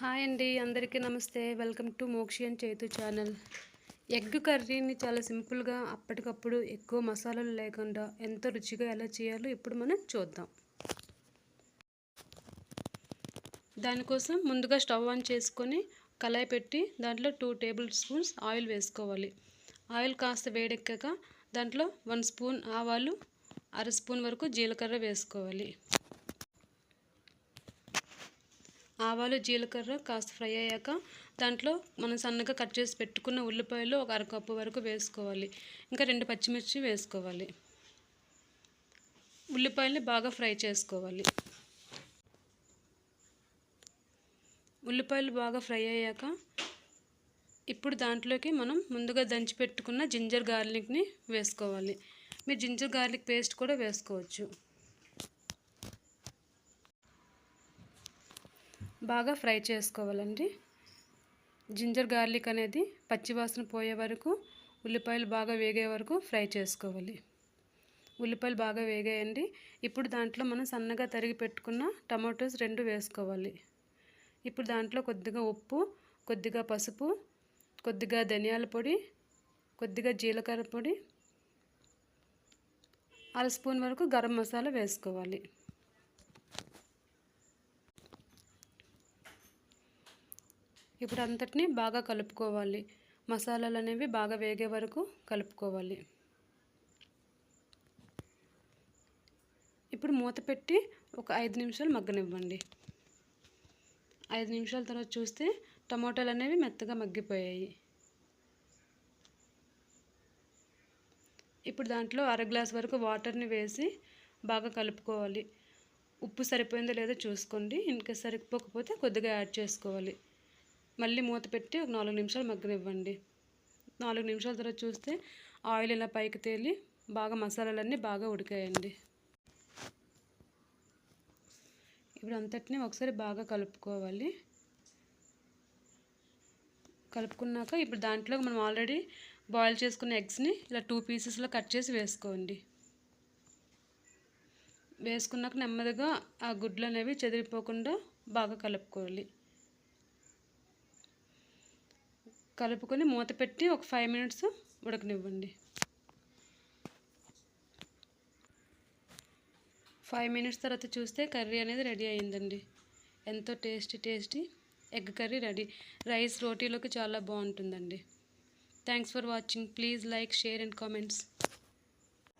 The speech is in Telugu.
హాయ్ అండి, అందరికీ నమస్తే. Welcome to Mokshi and Chaitu channel. Egg కర్రీని చాలా సింపుల్గా అప్పటికప్పుడు ఎక్కువ మసాలాలు లేకుండా ఎంతో రుచిగా ఎలా చేయాలో ఇప్పుడు మనం చూద్దాం. దానికోసం ముందుగా స్టవ్ ఆన్ చేసుకొని కళాయి పెట్టి దాంట్లో 2 టేబుల్ స్పూన్స్ ఆయిల్ వేసుకోవాలి. ఆయిల్ కాస్త వేడెక్కాక దాంట్లో 1 స్పూన్ ఆవాలు, అర స్పూన్ వరకు జీలకర్ర వేసుకోవాలి. ఆవాలు జీలకర్ర కాస్త ఫ్రై అయ్యాక దాంట్లో మనం సన్నగా కట్ చేసి పెట్టుకున్న ఉల్లిపాయలు ఒక అరకప్పు వరకు వేసుకోవాలి. ఇంకా 2 పచ్చిమిర్చి వేసుకోవాలి. ఉల్లిపాయల్ని బాగా ఫ్రై చేసుకోవాలి. ఉల్లిపాయలు బాగా ఫ్రై అయ్యాక ఇప్పుడు దాంట్లోకి మనం ముందుగా దంచి పెట్టుకున్న జింజర్ గార్లిక్ని వేసుకోవాలి. మీరు జింజర్ గార్లిక్ పేస్ట్ కూడా వేసుకోవచ్చు. బాగా ఫ్రై చేసుకోవాలండి. జింజర్ గార్లిక్ అనేది పచ్చివాసన పోయే వరకు, ఉల్లిపాయలు బాగా వేగే వరకు ఫ్రై చేసుకోవాలి. ఉల్లిపాయలు బాగా వేగాయండి. ఇప్పుడు దాంట్లో మనం సన్నగా తరిగి పెట్టుకున్న టమాటోస్ 2 వేసుకోవాలి. ఇప్పుడు దాంట్లో కొద్దిగా ఉప్పు, కొద్దిగా పసుపు, కొద్దిగా ధనియాల పొడి, కొద్దిగా జీలకర్ర పొడి, అర స్పూన్ వరకు గరం మసాలా వేసుకోవాలి. ఇప్పుడు అంతటిని బాగా కలుపుకోవాలి. మసాలాలు అనేవి బాగా వేగే వరకు కలుపుకోవాలి. ఇప్పుడు మూత పెట్టి ఒక 5 నిమిషాలు మగ్గనివ్వండి. 5 నిమిషాల తర్వాత చూస్తే టమాటాలు అనేవి మెత్తగా మగ్గిపోయాయి. ఇప్పుడు దాంట్లో అర గ్లాస్ వరకు వాటర్ని వేసి బాగా కలుపుకోవాలి. ఉప్పు సరిపోయిందో లేదో చూసుకోండి. ఇన్కేస్ సరిపోకపోతే కొద్దిగా యాడ్ చేసుకోవాలి. మళ్ళీ మూత పెట్టి ఒక 4 నిమిషాలు మగ్గనివ్వండి. 4 నిమిషాల తర్వాత చూస్తే ఆయిల్ ఇలా పైకి తేలి బాగా మసాలాలన్నీ బాగా ఉడికాయండి. ఇప్పుడు అంతటిని ఒకసారి బాగా కలుపుకోవాలి. కలుపుకున్నాక ఇప్పుడు దాంట్లో మనం ఆల్రెడీ బాయిల్ చేసుకున్న ఎగ్స్ని ఇలా 2 పీసెస్లో కట్ చేసి వేసుకోండి. వేసుకున్నాక నెమ్మదిగా ఆ గుడ్లు అనేవి చెదిరిపోకుండా బాగా కలుపుకోవాలి. కలుపుకొని మూత పెట్టి ఒక 5 మినిట్స్ ఉడకనివ్వండి. 5 మినిట్స్ తర్వాత చూస్తే కర్రీ అనేది రెడీ అయిందండి. ఎంతో tasty egg curry ready. Rice రోటీలోకి చాలా బాగుంటుందండి. Thanks for watching. Please like, share and comments.